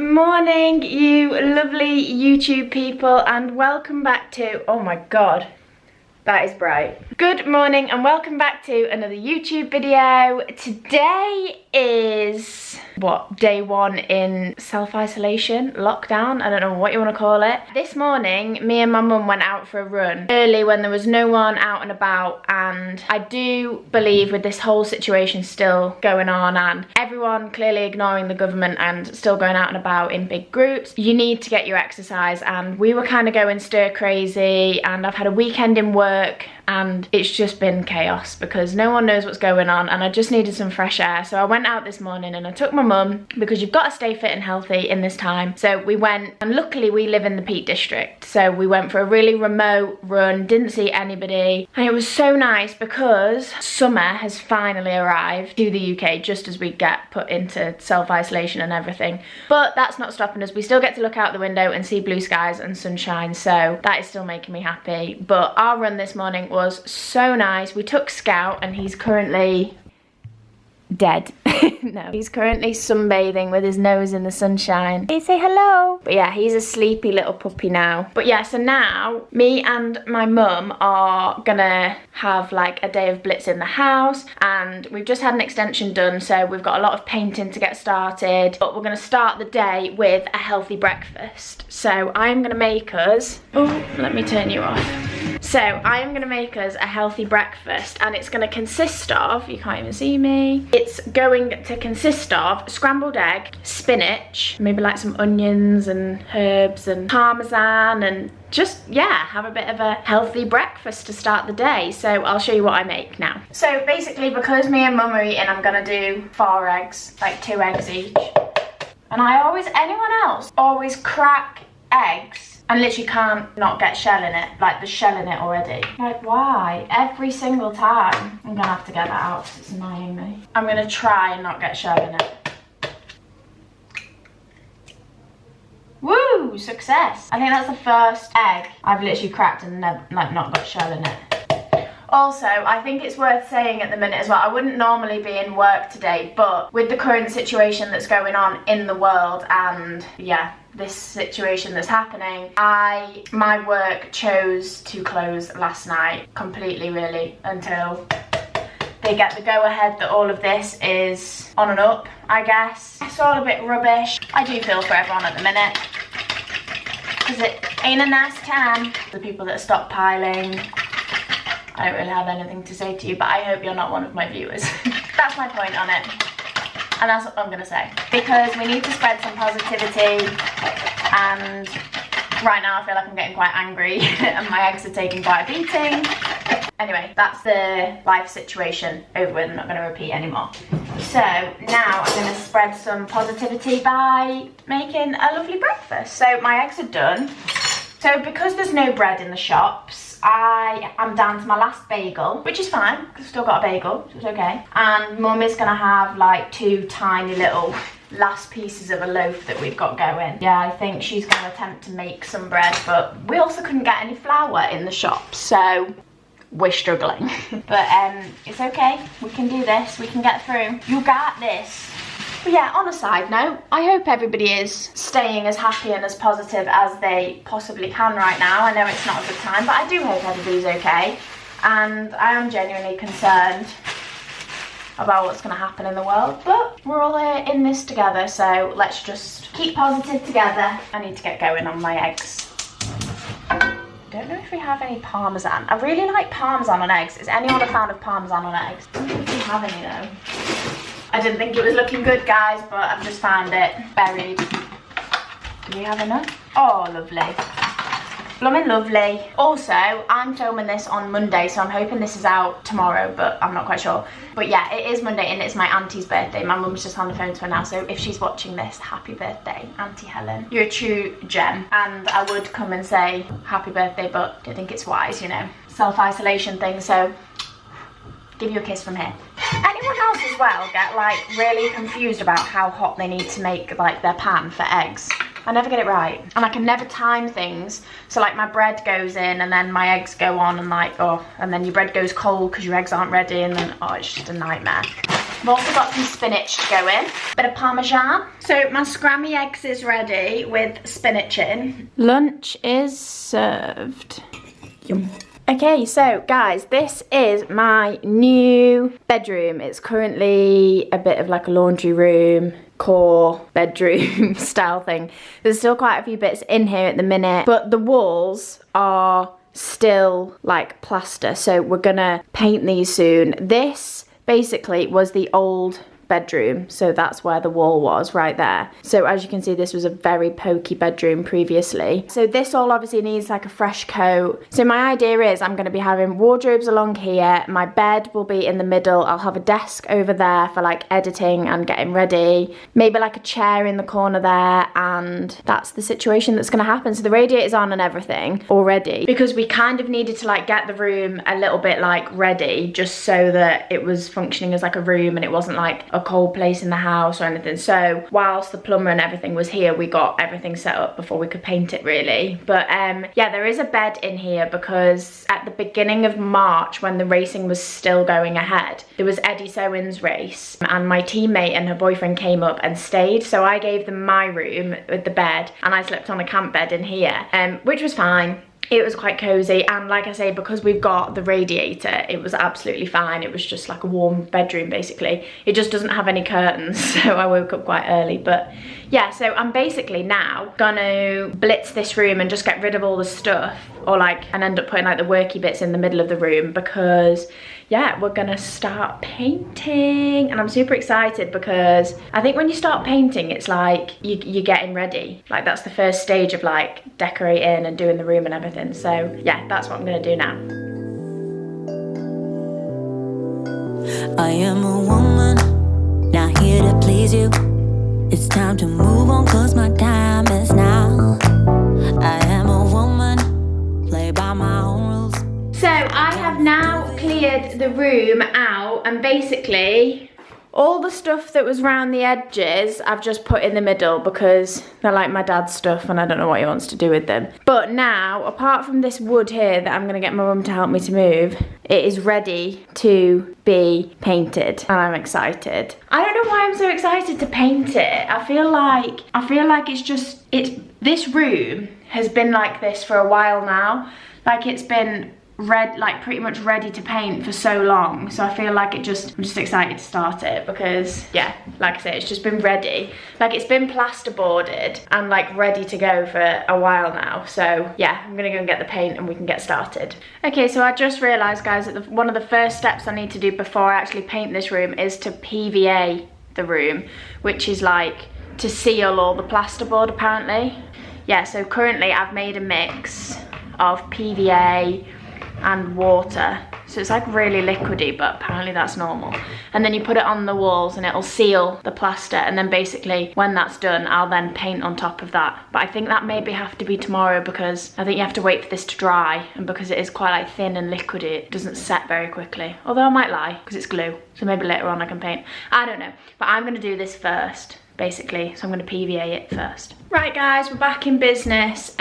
morning, you lovely YouTube people, and welcome back to, oh my god, that is bright. Good morning and welcome back to another YouTube video. Today is, what, day one in self-isolation, lockdown, I don't know what you want to call it. This morning, me and my mum went out for a run early when there was no one out and about, and I do believe with this whole situation still going on and everyone clearly ignoring the government and still going out and about in big groups, you need to get your exercise, and we were kind of going stir crazy, and I've had a weekend in work and it's just been chaos because no one knows what's going on, and I just needed some fresh air. So I went out this morning and I took my mum, because you've got to stay fit and healthy in this time. So we went, and luckily we live in the Peak District, so we went for a really remote run, didn't see anybody, and it was so nice because summer has finally arrived to the UK just as we get put into self-isolation and everything. But that's not stopping us. We still get to look out the window and see blue skies and sunshine, so that is still making me happy. But our run this morning was so nice. We took Scout and he's currently dead. No, he's currently sunbathing with his nose in the sunshine. Can you say hello? But yeah, he's a sleepy little puppy now. But yeah, so now me and my mum are gonna have like a day of blitz in the house, and we've just had an extension done, so we've got a lot of painting to get started, but we're gonna start the day with a healthy breakfast. So I'm gonna make us, oh, let me turn you off. So I am gonna make us a healthy breakfast, and it's gonna consist of, you can't even see me, it's going to consist of scrambled egg, spinach, maybe like some onions and herbs and parmesan, and just, yeah, have a bit of a healthy breakfast to start the day. So I'll show you what I make now. So basically, because me and mum are eating, I'm gonna do 4 eggs, like 2 eggs each. And anyone else always crack eggs and literally can't not get shell in it, like there's shell in it already. Like, why? Every single time. I'm gonna have to get that out because it's annoying me. I'm gonna try and not get shell in it. Woo, success. I think that's the first egg I've literally cracked and never, like, not got shell in it. Also, I think it's worth saying at the minute as well, I wouldn't normally be in work today, but with the current situation that's going on in the world and, yeah, this situation that's happening, my work chose to close last night completely, really, until they get the go-ahead that all of this is on and up, I guess. It's all a bit rubbish. I do feel for everyone at the minute, because it ain't a nice time. The people that are stockpiling, I don't really have anything to say to you, but I hope you're not one of my viewers. That's my point on it. And that's what I'm gonna say. Because we need to spread some positivity, and right now I feel like I'm getting quite angry and my eggs are taking quite a beating. Anyway, that's the life situation over with. I'm not gonna repeat anymore. So now I'm gonna spread some positivity by making a lovely breakfast. So my eggs are done. So because there's no bread in the shops, I am down to my last bagel, which is fine, because I've still got a bagel, so it's okay. And mum is gonna have like 2 tiny little last pieces of a loaf that we've got going. Yeah, I think she's gonna attempt to make some bread, but we also couldn't get any flour in the shop, so we're struggling. But it's okay, we can do this, we can get through. You got this. But yeah, on a side note, I hope everybody is staying as happy and as positive as they possibly can right now. I know it's not a good time, but I do hope everybody's okay. And I am genuinely concerned about what's going to happen in the world. But we're all in this together, so let's just keep positive together. I need to get going on my eggs. I don't know if we have any parmesan. I really like parmesan on eggs. Is anyone a fan of parmesan on eggs? I don't think we have any though. I didn't think it was looking good, guys, but I've just found it buried. Do we have enough? Oh, lovely. Blooming lovely. Also, I'm filming this on Monday, so I'm hoping this is out tomorrow, but I'm not quite sure. But yeah, it is Monday and it's my auntie's birthday. My mum's just on the phone to her now, so if she's watching this, happy birthday, Auntie Helen. You're a true gem. And I would come and say happy birthday, but I don't think it's wise, you know. Self-isolation thing, so give you a kiss from here. Anyone else as well get like really confused about how hot they need to make like their pan for eggs? I never get it right, and I can never time things. So like my bread goes in and then my eggs go on, and like, oh, and then your bread goes cold because your eggs aren't ready, and then, oh, it's just a nightmare. I've also got some spinach to go in, bit of parmesan. So my scrammy eggs is ready with spinach in. Lunch is served. Yum. Okay, so guys, this is my new bedroom. It's currently a bit of like a laundry room, core bedroom style thing. There's still quite a few bits in here at the minute, but the walls are still like plaster, so we're gonna paint these soon. This basically was the old bedroom, so that's where the wall was, right there. So as you can see, this was a very pokey bedroom previously. So this all obviously needs like a fresh coat. So my idea is I'm going to be having wardrobes along here, my bed will be in the middle, I'll have a desk over there for like editing and getting ready, maybe like a chair in the corner there, and that's the situation that's going to happen. So the radiator's on and everything already, because we kind of needed to like get the room a little bit like ready, just so that it was functioning as like a room and it wasn't like a cold place in the house or anything. So whilst the plumber and everything was here, we got everything set up before we could paint it really. But yeah, there is a bed in here because at the beginning of March, when the racing was still going ahead, there was Eddie Sowen's race and my teammate and her boyfriend came up and stayed, so I gave them my room with the bed and I slept on a camp bed in here, which was fine. It was quite cozy, and like I say, because we've got the radiator, it was absolutely fine. It was just like a warm bedroom basically. It just doesn't have any curtains, so I woke up quite early. But yeah, so I'm basically now gonna blitz this room and just get rid of all the stuff, or like, and end up putting like the worky bits in the middle of the room, because yeah, we're gonna start painting. And I'm super excited because I think when you start painting, it's like you're getting ready. Like that's the first stage of like decorating and doing the room and everything. So yeah, that's what I'm gonna do now. I am a woman, not here to please you. It's time to move on, cause my time is now. I am a woman, play by my own rules. So I have now cleared the room out, and basically all the stuff that was around the edges I've just put in the middle because they're like my dad's stuff and I don't know what he wants to do with them. But now, apart from this wood here that I'm going to get my mum to help me to move, it is ready to be painted and I'm excited. I don't know why I'm so excited to paint it. I feel like this room has been like this for a while now. Like it's been like pretty much ready to paint for so long, so I feel like I'm just excited to start it because yeah, like I said, it's just been ready, like it's been plasterboarded and like ready to go for a while now. So yeah, I'm gonna go and get the paint and we can get started. Okay, so I just realized, guys, that one of the first steps I need to do before I actually paint this room is to PVA the room, which is like to seal all the plasterboard apparently. Yeah, so currently I've made a mix of PVA and water, so it's like really liquidy, but apparently that's normal. And then you put it on the walls and it'll seal the plaster, and then basically when that's done I'll then paint on top of that. But I think that maybe have to be tomorrow because I think you have to wait for this to dry, and because it is quite like thin and liquidy, it doesn't set very quickly. Although I might lie because it's glue, so maybe later on I can paint. I don't know, but I'm gonna do this first basically, so I'm going to PVA it first. Right guys, we're back in business.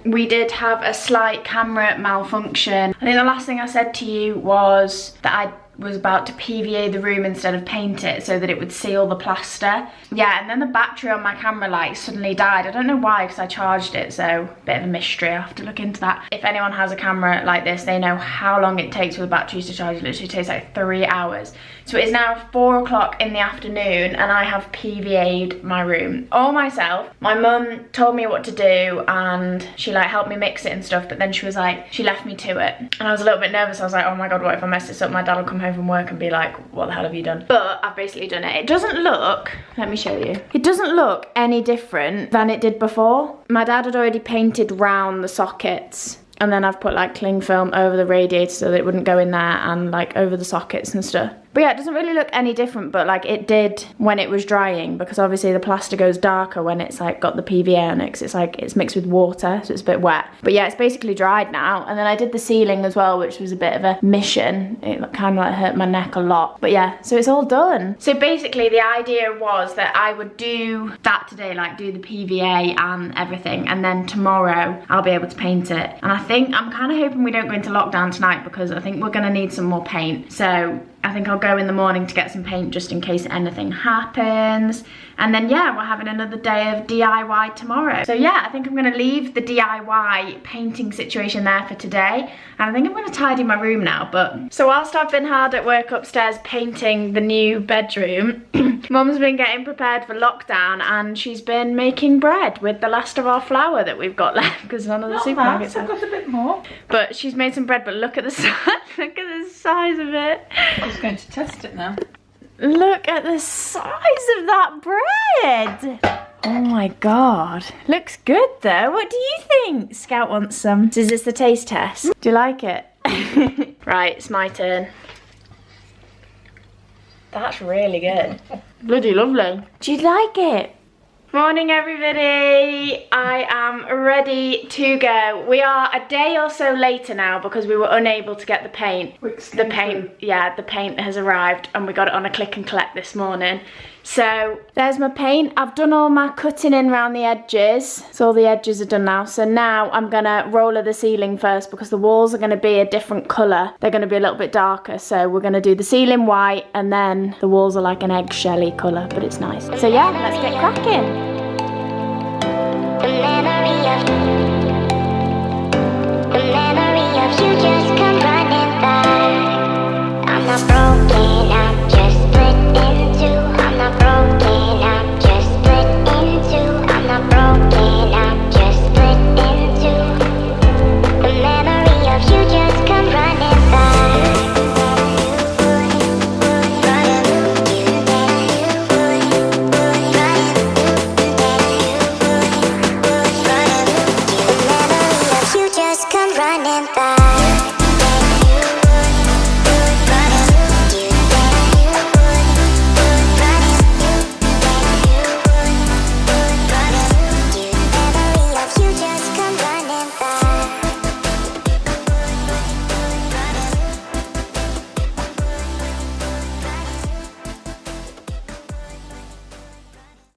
We did have a slight camera malfunction. I think the last thing I said to you was that I was about to PVA the room instead of paint it so that it would seal the plaster. Yeah, and then the battery on my camera light suddenly died. I don't know why, because I charged it, so bit of a mystery. I have to look into that. If anyone has a camera like this, they know how long it takes with batteries to charge. It literally takes like 3 hours. So it is now 4 o'clock in the afternoon and I have PVA'd my room all myself. My mum told me what to do and she like helped me mix it and stuff, but then she was like, she left me to it. And I was a little bit nervous. I was like, oh my God, what if I mess this up? My dad will come home from work and be like, what the hell have you done? But I've basically done it. It doesn't look, let me show you. It doesn't look any different than it did before. My dad had already painted round the sockets, and then I've put like cling film over the radiator so that it wouldn't go in there, and like over the sockets and stuff. But yeah, it doesn't really look any different, but like it did when it was drying, because obviously the plaster goes darker when it's like got the PVA on it, because it's like it's mixed with water, so it's a bit wet. But yeah, it's basically dried now. And then I did the ceiling as well, which was a bit of a mission. It kind of like hurt my neck a lot. But yeah, so it's all done. So basically the idea was that I would do that today, like do the PVA and everything, and then tomorrow I'll be able to paint it. And I think I'm kind of hoping we don't go into lockdown tonight, because I think we're gonna need some more paint. So I think I'll go in the morning to get some paint just in case anything happens. And then yeah, we're having another day of DIY tomorrow. So yeah, I think I'm gonna leave the DIY painting situation there for today. And I think I'm gonna tidy my room now, but. So whilst I've been hard at work upstairs painting the new bedroom, Mum's been getting prepared for lockdown and she's been making bread with the last of our flour that we've got left because none of the supermarkets have. I've got a bit more. But she's made some bread, but look at the size, look at the size of it. I'm just going to test it now. Look at the size of that bread. Oh my God. Looks good though. What do you think? Scout wants some. Is this the taste test? Do you like it? Right, it's my turn. That's really good. Bloody lovely. Do you like it? Morning everybody, I am ready to go. We are a day or so later now because we were unable to get the paint. The paint has arrived and we got it on a click and collect this morning. So there's my paint. I've done all my cutting in around the edges. So all the edges are done now. So now I'm gonna roller the ceiling first because the walls are gonna be a different colour. They're gonna be a little bit darker. So we're gonna do the ceiling white and then the walls are like an eggshelly colour, but it's nice. So yeah, let's get cracking. The memory of you just come